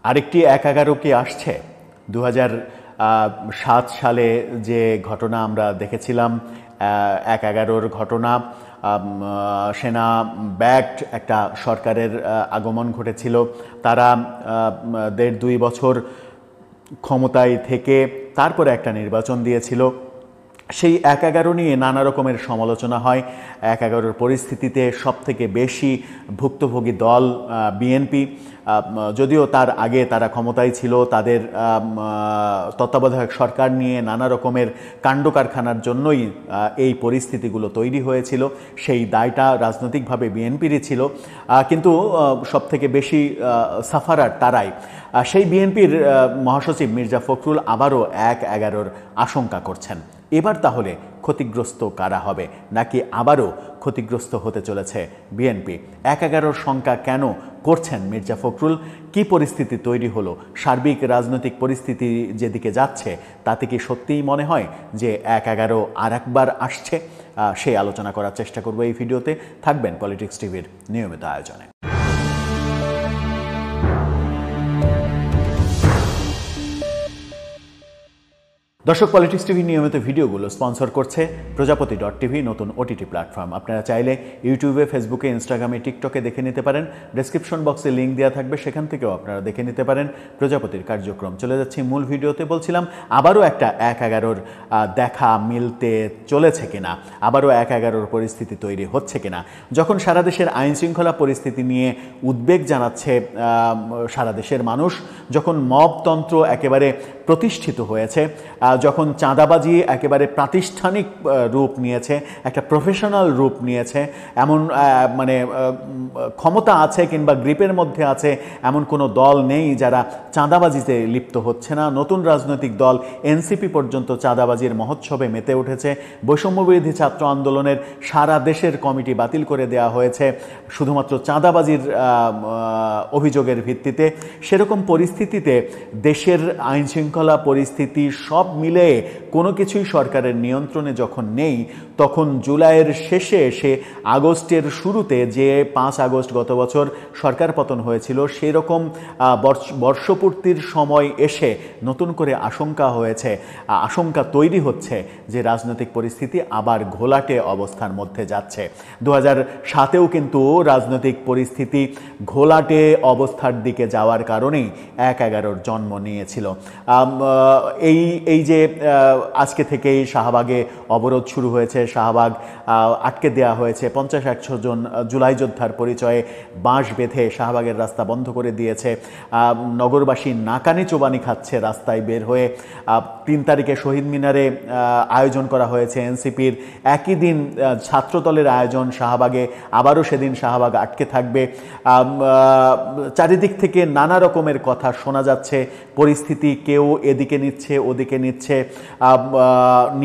আরেকটি ১/১১ কি আসছে? ২০০৭ সালে যে ঘটনা আমরা দেখেছিলাম, ১/১১-র ঘটনা, সেনা ব্যাকড একটা সরকারের আগমন ঘটেছিল। তারা ১.৫-২ বছর ক্ষমতায় থেকে তারপরে একটা নির্বাচন দিয়েছিল। সেই ১/১১ নিয়ে নানা রকমের সমালোচনা হয়। ১/১১-র পরিস্থিতিতে সবথেকে বেশি ভুক্তভোগী দল বিএনপি। যদিও তার আগে তারা ক্ষমতায় ছিল, তাদের তত্ত্বাবধায়ক সরকার নিয়ে নানা রকমের কাণ্ডকারখানার জন্যই এই পরিস্থিতিগুলো তৈরি হয়েছিল। সেই দায়টা রাজনৈতিকভাবে বিএনপিরই ছিল, কিন্তু সবথেকে বেশি সাফারার তারাই। সেই বিএনপির মহাসচিব মির্জা ফখরুল আবারও ১/১১-র আশঙ্কা করছেন। এবার তাহলে ক্ষতিগ্রস্ত কারা হবে, নাকি আবারও ক্ষতিগ্রস্ত হতে চলেছে বিএনপি? ১/১১-র শঙ্কা কেন করছেন মির্জা ফখরুল? কি পরিস্থিতি তৈরি হলো? সার্বিক রাজনৈতিক পরিস্থিতি যেদিকে যাচ্ছে, তাতে কি সত্যিই মনে হয় যে ১/১১ আর একবার আসছে? সেই আলোচনা করার চেষ্টা করব এই ভিডিওতে। থাকবেন পলিটিক্স টিভির নিয়মিত আয়োজনে। দর্শক, পলিটিক্স টিভি নিয়মিত ভিডিওগুলো স্পন্সর করছে প্রজাপতি.tv, নতুন ওটিটি প্ল্যাটফর্ম। আপনারা চাইলে ইউটিউবে, ফেসবুকে, ইনস্টাগ্রামে, টিকটকে দেখে নিতে পারেন। ডেসক্রিপশন বক্সে লিঙ্ক দেওয়া থাকবে, সেখান থেকেও আপনারা দেখে নিতে পারেন প্রজাপতির কার্যক্রম। চলে যাচ্ছি মূল ভিডিওতে। বলছিলাম আবারও একটা ১/১১-র দেখা মিলতে চলেছে কিনা, আবারও ১/১১-র পরিস্থিতি তৈরি হচ্ছে কিনা। যখন সারা দেশের আইনশৃঙ্খলা পরিস্থিতি নিয়ে উদ্বেগ জানাচ্ছে সারা দেশের মানুষ, যখন মবতন্ত্র একেবারে প্রতিষ্ঠিত হয়েছে, যখন চাঁদাবাজি একেবারে প্রাতিষ্ঠানিক রূপ নিয়েছে, একটা প্রফেশনাল রূপ নিয়েছে, এমন মানে ক্ষমতা আছে কিংবা গ্রিপের মধ্যে আছে এমন কোনো দল নেই যারা চাঁদাবাজিতে লিপ্ত হচ্ছে না। নতুন রাজনৈতিক দল এনসিপি পর্যন্ত চাঁদাবাজির মহোৎসবে মেতে উঠেছে। বৈষম্যবিরোধী ছাত্র আন্দোলনের সারা দেশের কমিটি বাতিল করে দেওয়া হয়েছে শুধুমাত্র চাঁদাবাজির অভিযোগের ভিত্তিতে। সেরকম পরিস্থিতিতে দেশের আইনশৃঙ্খলা পরিস্থিতি সব মিলে কোনো কিছুই সরকারের নিয়ন্ত্রণে যখন নেই, তখন জুলাইয়ের শেষে এসে আগস্টের শুরুতে, যে ৫ আগস্ট গত বছর সরকার পতন হয়েছিল, সেরকম বর্ষপূর্তির সময় এসে নতুন করে আশঙ্কা তৈরি হচ্ছে যে রাজনৈতিক পরিস্থিতি আবার ঘোলাটে অবস্থার মধ্যে যাচ্ছে। ২০০৭-এও কিন্তু রাজনৈতিক পরিস্থিতি ঘোলাটে অবস্থার দিকে যাওয়ার কারণেই ১/১১-র জন্ম নিয়েছিল। এই যে আজকে থেকেই শাহবাগে অবরোধ শুরু হয়েছে, শাহবাগ আটকে দেওয়া হয়েছে, ৫০-১০০ জন জুলাই যোদ্ধার পরিচয়ে বাঁশ বেঁধে শাহবাগের রাস্তা বন্ধ করে দিয়েছে। নগরবাসী নাকানি চোবানি খাচ্ছে রাস্তায় বের হয়ে। ৩ তারিখে শহীদ মিনারে আয়োজন করা হয়েছে এনসিপির, একই দিন ছাত্রদলের আয়োজন শাহবাগে, আবারও সেদিন শাহবাগ আটকে থাকবে। চারিদিক থেকে নানা রকমের কথা শোনা যাচ্ছে, পরিস্থিতি কেউ এদিকে নিচ্ছে ওদিকে নিচ্ছে।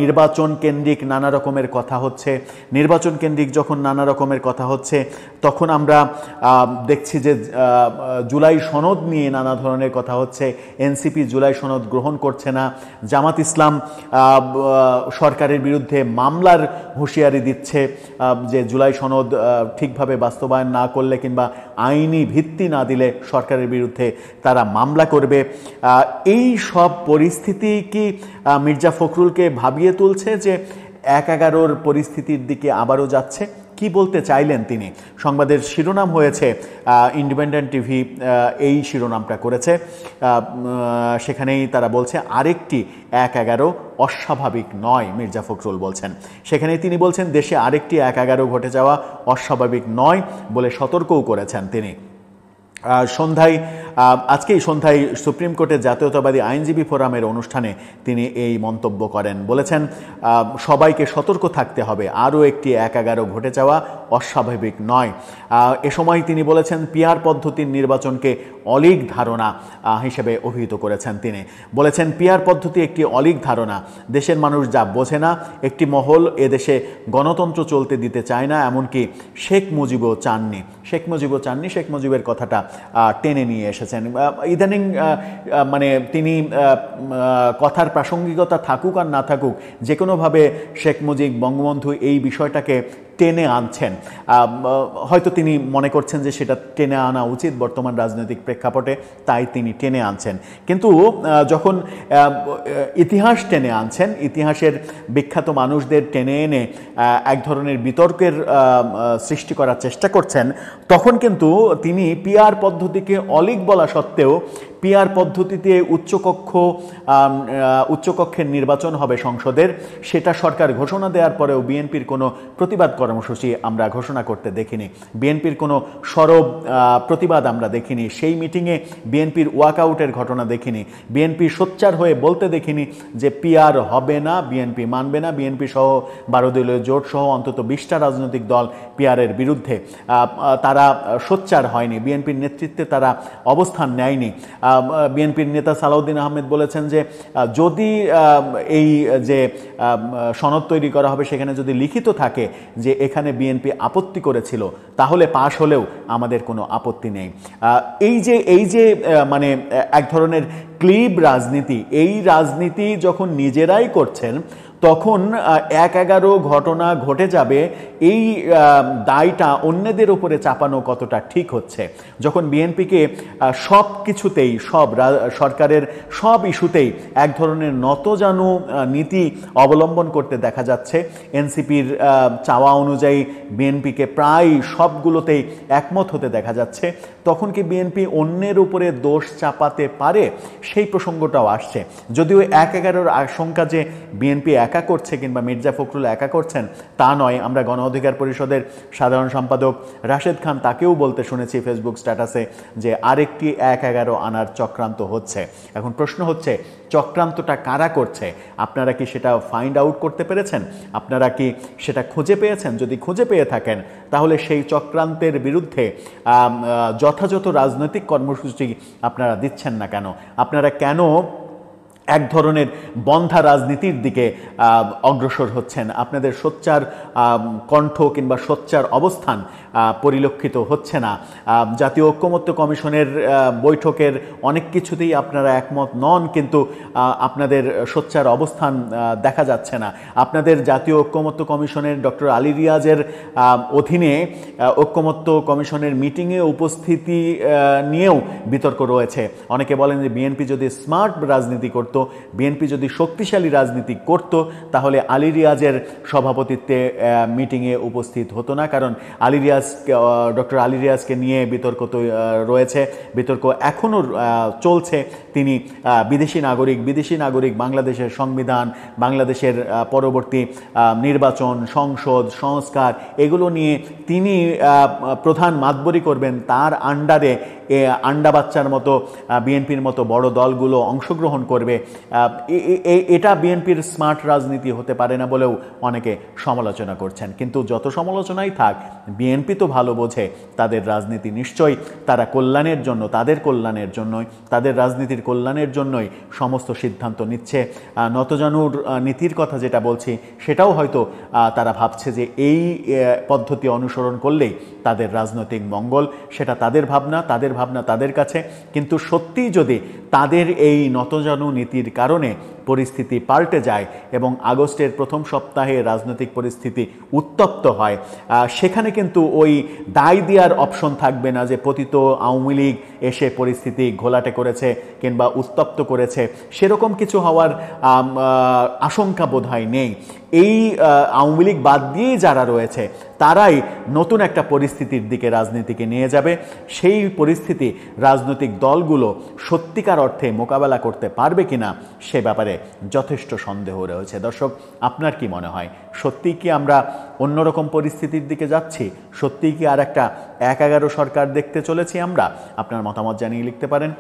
নির্বাচন কেন্দ্রিক নানা রকমের কথা হচ্ছে। নির্বাচন কেন্দ্রিক যখন নানা রকমের কথা হচ্ছে, তখন আমরা দেখছি যে জুলাই সনদ নিয়ে নানা ধরনের কথা হচ্ছে। এনসিপি জুলাই সনদ গ্রহণ করছে না। জামাত ইসলাম সরকারের বিরুদ্ধে মামলার হুঁশিয়ারি দিচ্ছে যে জুলাই সনদ ঠিকভাবে বাস্তবায়ন না করলে কিংবা আইনি ভিত্তি না দিলে সরকারের বিরুদ্ধে তারা মামলা করবে। এই সব পরিস্থিতি কি মির্জা ফখরুলকে ভাবিয়ে তুলছে যে ১/১১-র পরিস্থিতির দিকে আবারও যাচ্ছে? কি বলতে চাইলেন তিনি? সংবাদের শিরোনাম হয়েছে, ইন্ডিপেন্ডেন্ট টিভি এই শিরোনামটা করেছে। সেখানেই তারা বলছে আরেকটি ১/১১ অস্বাভাবিক নয়, মির্জা ফখরুল বলছেন। সেখানেই তিনি বলছেন দেশে আরেকটি ১/১১ ঘটে যাওয়া অস্বাভাবিক নয় বলে সতর্কও করেছেন তিনি। আজকেই সন্ধ্যায় সুপ্রিম কোর্টের জাতীয়তাবাদী আইনজীবী ফোরামের অনুষ্ঠানে তিনি এই মন্তব্য করেন। বলেছেন সবাইকে সতর্ক থাকতে হবে, আরও একটি ১/১১ ঘটে যাওয়া অস্বাভাবিক নয়। এ সময় তিনি বলেছেন পিআর পদ্ধতির নির্বাচনকে অলীক ধারণা হিসেবে অভিহিত করেছেন তিনি। বলেছেন পিআর পদ্ধতি একটি অলীক ধারণা, দেশের মানুষ যা বোঝে না। একটি মহল এদেশে গণতন্ত্র চলতে দিতে চায় না, এমনকি শেখ মুজিবও চাননি। শেখ মুজিবের কথাটা টেনে নিয়ে এসেছেন ইদানিং। মানে তিনি কথার প্রাসঙ্গিকতা থাকুক আর না থাকুক, যে কোনোভাবে শেখ মুজিব, বঙ্গবন্ধু এই বিষয়টাকে টেনে আনছেন। হয়তো তিনি মনে করছেন যে সেটা টেনে আনা উচিত বর্তমান রাজনৈতিক প্রেক্ষাপটে, তাই তিনি টেনে আনছেন। কিন্তু যখন ইতিহাস টেনে আনছেন, ইতিহাসের বিখ্যাত মানুষদের টেনে এনে এক ধরনের বিতর্কের সৃষ্টি করার চেষ্টা করছেন, তখন কিন্তু তিনি পিআর পদ্ধতিকে অলীক বলা সত্ত্বেও পিআর পদ্ধতিতে উচ্চকক্ষের নির্বাচন হবে সংসদের, সেটা সরকার ঘোষণা দেওয়ার পরেও বিএনপির কোনো প্রতিবাদ কর্মসূচি আমরা ঘোষণা করতে দেখিনি, বিএনপির কোনো সরব প্রতিবাদ আমরা দেখিনি, সেই মিটিংয়ে বিএনপির ওয়াকআউটের ঘটনা দেখিনি, বিএনপি সোচ্চার হয়ে বলতে দেখিনি যে পিআর হবে না, বিএনপি মানবে না। বিএনপি সহ 12 দলীয় জোট সহ অন্তত 20টা রাজনৈতিক দল পিআরের বিরুদ্ধে, তারা সোচ্চার হয়নি, বিএনপির নেতৃত্বে তারা অবস্থান নেয়নি। বিএনপির নেতা সালাউদ্দিন আহমেদ বলেছেন যে যদি এই যে সনদ তৈরি করা হবে সেখানে যদি লিখিত থাকে যে এখানে বিএনপি আপত্তি করেছিল, তাহলে পাশ হলেও আমাদের কোনো আপত্তি নেই। এই যে মানে এক ধরনের ক্লিব রাজনীতি, এই রাজনীতি যখন নিজেরাই করছেন, তখন 1-11 ঘটনা ঘটে যাবে, এই দায়টা অন্যদের উপরে চাপানো কতটা ঠিক হচ্ছে? যখন বিএনপিকে সব কিছুতেই, সরকারের সব ইস্যুতেই এক ধরনের নতজানু নীতি অবলম্বন করতে দেখা যাচ্ছে, এনসিপির চাওয়া অনুযায়ী বিএনপিকে প্রায় সবগুলোতেই একমত হতে দেখা যাচ্ছে, তখন কি বিএনপি অন্যের উপরে দোষ চাপাতে পারে? সেই প্রসঙ্গটাও আসছে। যদিও 1-11 আশঙ্কা যে বিএনপি একা করছে কিংবা মির্জা ফখরুল একা করছেন তা নয়, আমরা গণ অধিকার পরিষদের সাধারণ সম্পাদক রাশেদ খান তাকেও বলতে শুনেছি ফেসবুক স্ট্যাটাসে যে আরেকটি 1-11 আনার চক্রান্ত হচ্ছে। এখন প্রশ্ন হচ্ছে, চক্রান্তটা কারা করছে? আপনারা কি সেটা ফাইন্ড আউট করতে পেরেছেন? আপনারা কি সেটা খুঁজে পেয়েছেন? যদি খুঁজে পেয়ে থাকেন, তাহলে সেই চক্রান্তের বিরুদ্ধে যথাযথ রাজনৈতিক কর্মসূচি আপনারা দিচ্ছেন না কেন? আপনারা কেন এক ধরনের বন্ধা রাজনীতির দিকে অগ্রসর হচ্ছেন? আপনাদের সোচ্চার কণ্ঠ কিংবা সোচ্চার অবস্থান পরিলক্ষিত হচ্ছে না। জাতীয় ঐক্যমত্য কমিশনের বৈঠকের অনেক কিছুতেই আপনারা একমত নন, কিন্তু আপনাদের সোচ্চার অবস্থান দেখা যাচ্ছে না। আপনাদের জাতীয় ঐক্যমত্য কমিশনের ডক্টর আলী রিয়াজের অধীনে ঐক্যমত্য কমিশনের মিটিংয়ে উপস্থিতি নিয়েও বিতর্ক রয়েছে। অনেকে বলেন যে বিএনপি যদি স্মার্ট রাজনীতি করত, বিএনপি যদি শক্তিশালী রাজনীতি করত, তাহলে আলী রিয়াজের সভাপতিত্বে মিটিংয়ে উপস্থিত হতো না, কারণ ডক্টর আলী রিয়াজকে নিয়ে বিতর্ক তো রয়েছে, বিতর্ক এখনও চলছে। তিনি বিদেশি নাগরিক, বাংলাদেশের সংবিধান, বাংলাদেশের পরবর্তী নির্বাচন, সংসদ, সংস্কার, এগুলো নিয়ে তিনি প্রধান মাতবরি করবেন। তার আন্ডারে আন্ডা বাচ্চার মতো বিএনপির মতো বড় দলগুলো অংশগ্রহণ করবে। এটা বিএনপির স্মার্ট রাজনীতি হতে পারে না বলেও অনেকে সমালোচনা করছেন। কিন্তু যত সমালোচনাই থাক, বিএনপি তো ভালো বোঝে তাদের রাজনীতি নিশ্চয়ই তারা কল্যাণের জন্য, তাদের কল্যাণের জন্যই, তাদের রাজনীতির কল্যাণের জন্যই সমস্ত সিদ্ধান্ত নিচ্ছে। নতজানুর নীতির কথা যেটা বলছি, সেটাও হয়তো তারা ভাবছে যে এই পদ্ধতি অনুসরণ করলেই তাদের রাজনৈতিক মঙ্গল। সেটা তাদের ভাবনা তাদের কাছে। কিন্তু সত্যিই যদি তাদের এই নতজানু নীতির কারণে পরিস্থিতি পাল্টে যায় এবং আগস্টের প্রথম সপ্তাহে রাজনৈতিক পরিস্থিতি উত্তপ্ত হয়, সেখানে কিন্তু ওই দায় দেওয়ার অপশন থাকবে না যে পতিত আওয়ামী লীগ এসে পরিস্থিতি ঘোলাটে করেছে কিংবা উত্তপ্ত করেছে। সেরকম কিছু হওয়ার আশঙ্কা বোধহয় নেই। এই আওয়ামী লীগ বাদ দিয়েই যারা রয়েছে তারাই নতুন একটা পরিস্থিতির দিকে রাজনীতিকে নিয়ে যাবে। সেই পরিস্থিতি রাজনৈতিক দলগুলো সত্যিকার অর্থে মোকাবেলা করতে পারবে কিনা সে ব্যাপারে যথেষ্ট সন্দেহ রয়েছে। দর্শক, আপনার কি মনে হয়, সত্যিই কি আমরা অন্যরকম পরিস্থিতির দিকে যাচ্ছি? সত্যিই কি আর একটা 1-11 সরকার দেখতে চলেছি আমরা? আপনার মতামত জানিয়ে লিখতে পারেন।